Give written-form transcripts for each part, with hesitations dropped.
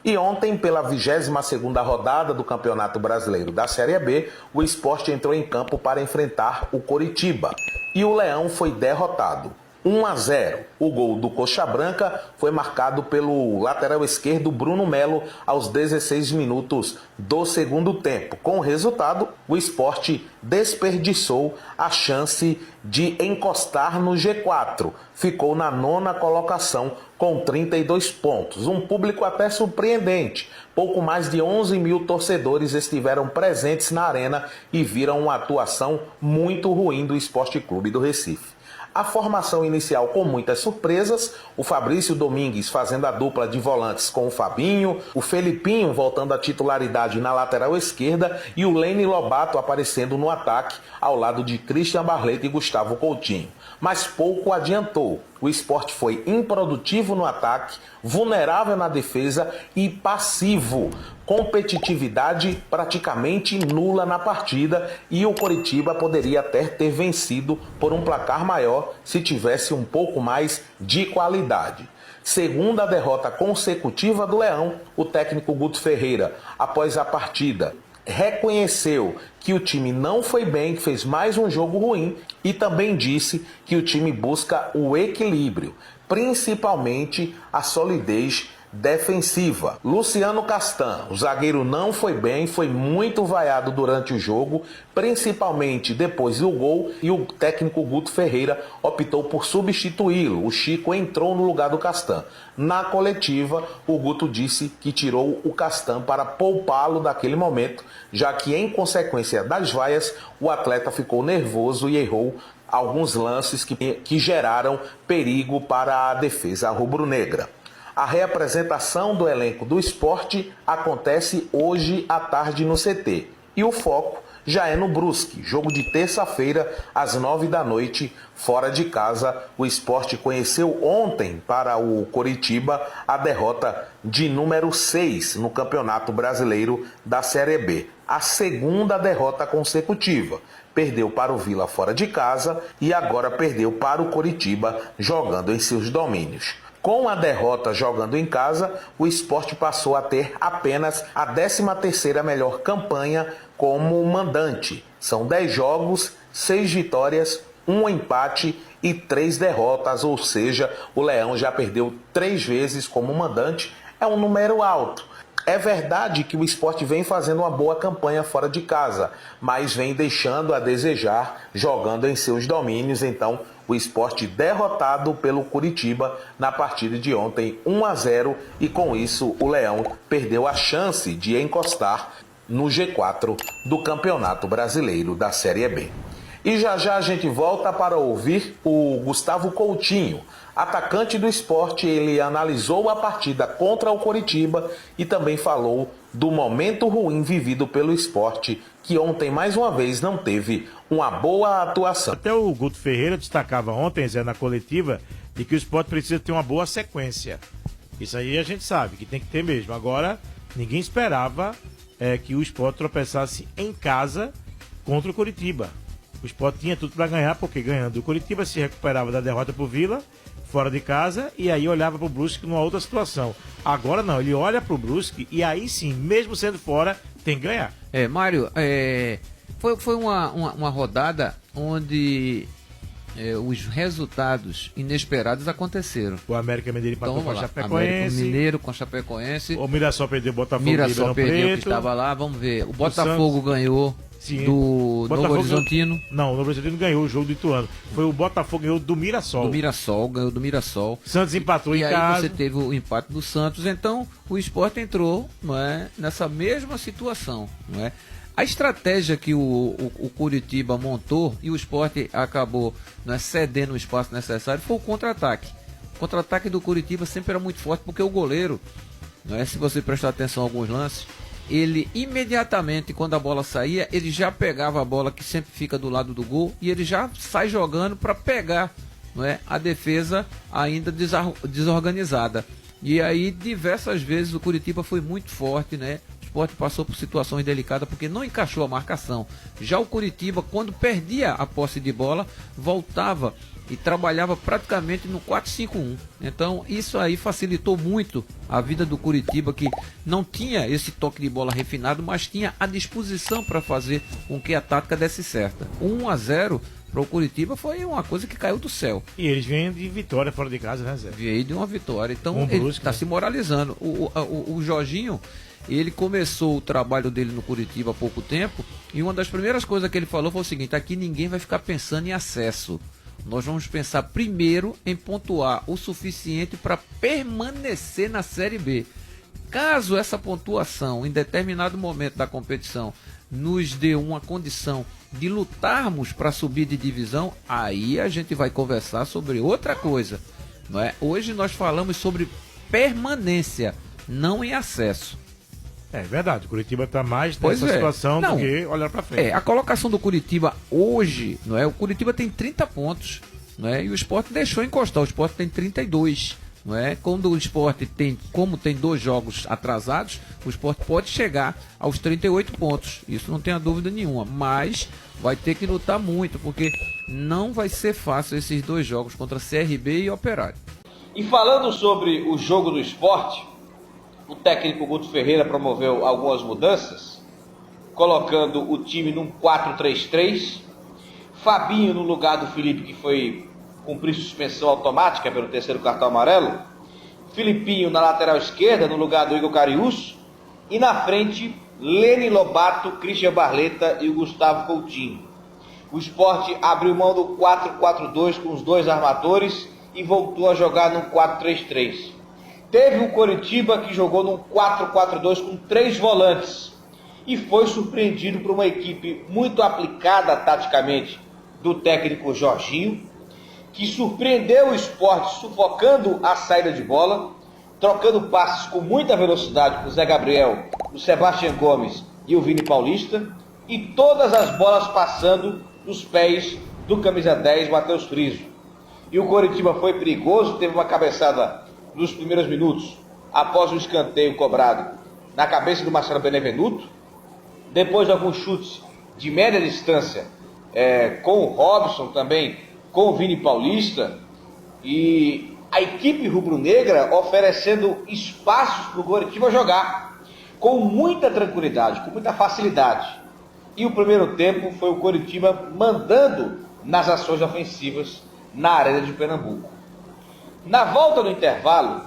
E ontem, pela 22ª rodada do Campeonato Brasileiro da Série B, o Sport entrou em campo para enfrentar o Coritiba. E o Leão foi derrotado. 1-0. O gol do Coxa Branca foi marcado pelo lateral esquerdo Bruno Melo aos 16 minutos do segundo tempo. Com o resultado, o Sport desperdiçou a chance de encostar no G4. Ficou na 9ª colocação com 32 pontos. Um público até surpreendente. Pouco mais de 11 mil torcedores estiveram presentes na arena e viram uma atuação muito ruim do Sport Clube do Recife. A formação inicial com muitas surpresas, o Fabrício Domingues fazendo a dupla de volantes com o Fabinho, o Felipinho voltando à titularidade na lateral esquerda e o Lene Lobato aparecendo no ataque ao lado de Christian Barleta e Gustavo Coutinho. Mas pouco adiantou. O Sport foi improdutivo no ataque, vulnerável na defesa e passivo. Competitividade praticamente nula na partida e o Coritiba poderia até ter vencido por um placar maior se tivesse um pouco mais de qualidade. Segunda derrota consecutiva do Leão, o técnico Guto Ferreira, após a partida, reconheceu que o time não foi bem, que fez mais um jogo ruim e também disse que o time busca o equilíbrio, principalmente a solidez defensiva. Luciano Castan, o zagueiro, não foi bem, foi muito vaiado durante o jogo, principalmente depois do gol, e o técnico Guto Ferreira optou por substituí-lo. O Chico entrou no lugar do Castan. Na coletiva, o Guto disse que tirou o Castan para poupá-lo daquele momento, já que em consequência das vaias, o atleta ficou nervoso e errou alguns lances que geraram perigo para a defesa rubro-negra. A reapresentação do elenco do Sport acontece hoje à tarde no CT. E o foco já é no Brusque, jogo de terça-feira, às 9 da noite, fora de casa. O Sport conheceu ontem para o Coritiba a derrota de número 6 no Campeonato Brasileiro da Série B. A segunda derrota consecutiva. Perdeu para o Vila fora de casa e agora perdeu para o Coritiba jogando em seus domínios. Com a derrota jogando em casa, o Sport passou a ter apenas a 13ª melhor campanha como mandante. São 10 jogos, 6 vitórias, 1 empate e 3 derrotas, ou seja, o Leão já perdeu 3 vezes como mandante. É um número alto. É verdade que o Sport vem fazendo uma boa campanha fora de casa, mas vem deixando a desejar jogando em seus domínios. Então, o Sport derrotado pelo Coritiba na partida de ontem, 1-0, e com isso o Leão perdeu a chance de encostar no G4 do Campeonato Brasileiro da Série B. E já já a gente volta para ouvir o Gustavo Coutinho, atacante do Sport. Ele analisou a partida contra o Coritiba e também falou do momento ruim vivido pelo Sport, que ontem mais uma vez não teve uma boa atuação. Até o Guto Ferreira destacava ontem, Zé, na coletiva, de que o Sport precisa ter uma boa sequência. Isso aí a gente sabe que tem que ter mesmo. Agora, ninguém esperava que o Sport tropeçasse em casa contra o Coritiba. O Sport tinha tudo para ganhar, porque ganhando o Coritiba se recuperava da derrota pro Vila, fora de casa, e aí olhava pro Brusque numa outra situação. Agora não, ele olha pro Brusque e aí sim, mesmo sendo fora, tem que ganhar. Mário, foi uma rodada onde os resultados inesperados aconteceram. O América Mineiro empatou com a Chapecoense. América Mineiro com a Chapecoense. O Mirassol perdeu o Botafogo. Mirassol perdeu, que estava lá, vamos ver. O Botafogo ganhou. Sim. Do Novo Horizontino. Não, o Novo Horizontino ganhou o jogo do Ituano. Foi o Botafogo ganhou do Mirassol. Ganhou do Mirassol. Santos empatou em casa. E aí você teve o empate do Santos. Então, o Sport entrou, não é, nessa mesma situação, não é? A estratégia que o Coritiba montou e o Sport acabou, não é, cedendo o espaço necessário foi o contra-ataque. O contra-ataque do Coritiba sempre era muito forte, porque o goleiro, não é, se você prestar atenção a alguns lances, ele imediatamente, quando a bola saía, ele já pegava a bola que sempre fica do lado do gol e ele já sai jogando para pegar, não é, a defesa ainda desorganizada. E aí, diversas vezes, o Coritiba foi muito forte, né? O Sport passou por situações delicadas porque não encaixou a marcação. Já o Coritiba, quando perdia a posse de bola, voltava e trabalhava praticamente no 4-5-1. Então isso aí facilitou muito a vida do Coritiba, que não tinha esse toque de bola refinado, mas tinha a disposição para fazer com que a tática desse certa. 1-0 para o Coritiba foi uma coisa que caiu do céu. E eles vêm de vitória fora de casa, né, Zé? Veio de uma vitória. Então Com o ele Brusque, está né? se moralizando. O Jorginho, ele começou o trabalho dele no Coritiba há pouco tempo, e uma das primeiras coisas que ele falou foi o seguinte: aqui ninguém vai ficar pensando em acesso. Nós vamos pensar primeiro em pontuar o suficiente para permanecer na Série B. Caso essa pontuação, em determinado momento da competição, nos dê uma condição de lutarmos para subir de divisão, aí a gente vai conversar sobre outra coisa, não é? Hoje nós falamos sobre permanência, não em acesso. É verdade, o Coritiba está mais Pois nessa é. situação Não. do que olhar para frente. A colocação do Coritiba hoje, não é? O Coritiba tem 30 pontos, não é? E o Sport deixou encostar, o Sport tem 32, não é? Quando o Sport tem, como tem 2 jogos atrasados, o Sport pode chegar aos 38 pontos, isso não tenha dúvida nenhuma, mas vai ter que lutar muito, porque não vai ser fácil esses 2 jogos contra CRB e Operário. E falando sobre o jogo do Sport, o técnico Guto Ferreira promoveu algumas mudanças, colocando o time num 4-3-3, Fabinho no lugar do Felipe, que foi cumprir suspensão automática pelo 3º cartão amarelo, Filipinho na lateral esquerda no lugar do Igor Cariús, e na frente Lene Lobato, Christian Barleta e o Gustavo Coutinho. O Sport abriu mão do 4-4-2 com os 2 armadores e voltou a jogar num 4-3-3. Teve o Coritiba que jogou num 4-4-2 com 3 volantes e foi surpreendido por uma equipe muito aplicada taticamente do técnico Jorginho, que surpreendeu o Sport sufocando a saída de bola, trocando passes com muita velocidade com o Zé Gabriel, o Sebastião Gomes e o Vini Paulista, e todas as bolas passando nos pés do camisa 10, Matheus Friso. E o Coritiba foi perigoso, teve uma cabeçada nos primeiros minutos, após um escanteio cobrado na cabeça do Marcelo Benevenuto, depois de alguns chutes de média distância, com o Robson também, com o Vini Paulista, e a equipe rubro-negra oferecendo espaços para o Coritiba jogar, com muita tranquilidade, com muita facilidade. E o primeiro tempo foi o Coritiba mandando nas ações ofensivas na Arena de Pernambuco. Na volta do intervalo,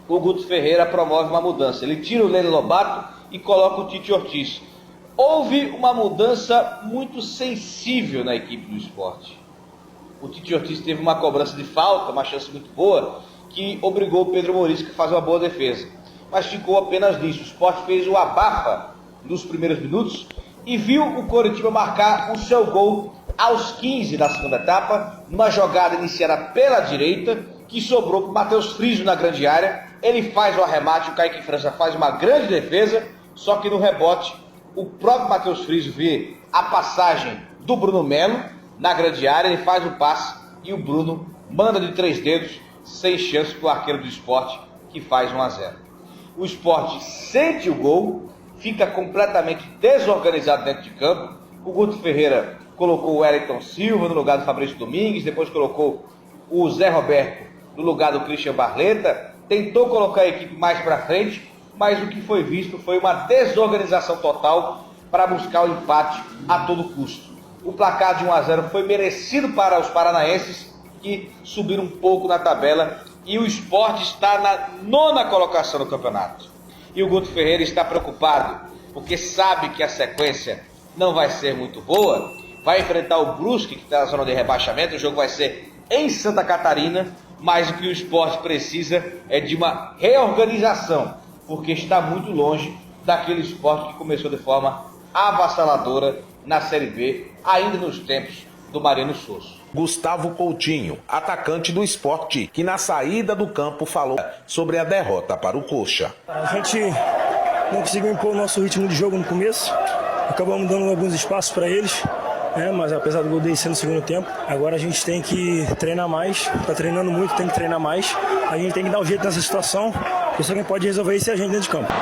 o Guto Ferreira promove uma mudança. Ele tira o Lene Lobato e coloca o Tite Ortiz. Houve uma mudança muito sensível na equipe do Sport. O Tite Ortiz teve uma cobrança de falta, uma chance muito boa, que obrigou o Pedro Morisca a fazer uma boa defesa. Mas ficou apenas nisso. O Sport fez o abafa nos primeiros minutos e viu o Coritiba marcar o seu gol aos 15 da segunda etapa, numa jogada iniciada pela direita, que sobrou para o Matheus Friso na grande área. Ele faz o arremate, o Kaique França faz uma grande defesa, só que no rebote, o próprio Matheus Friso vê a passagem do Bruno Melo na grande área, ele faz o passe e o Bruno manda de 3 dedos, sem chance para o arqueiro do Sport, que faz 1-0. O Sport sente o gol, fica completamente desorganizado dentro de campo. O Guto Ferreira colocou o Wellington Silva no lugar do Fabrício Domingues, depois colocou o Zé Roberto no lugar do Christian Barleta, tentou colocar a equipe mais para frente, mas o que foi visto foi uma desorganização total para buscar o empate a todo custo. O placar de 1-0 foi merecido para os paranaenses, que subiram um pouco na tabela, e o Sport está na 9ª colocação do campeonato. E o Guto Ferreira está preocupado, porque sabe que a sequência não vai ser muito boa, vai enfrentar o Brusque, que está na zona de rebaixamento, o jogo vai ser em Santa Catarina, mas o que o Sport precisa é de uma reorganização, porque está muito longe daquele Sport que começou de forma avassaladora na Série B, ainda nos tempos do Mariano Souza. Gustavo Coutinho, atacante do Sport, que na saída do campo falou sobre a derrota para o Coxa. A gente não conseguiu impor o nosso ritmo de jogo no começo, acabamos dando alguns espaços para eles, mas apesar do gol deles ser no segundo tempo, agora a gente tem que treinar mais, está treinando muito, tem que treinar mais, a gente tem que dar um jeito nessa situação, porque só quem pode resolver isso é a gente dentro de campo.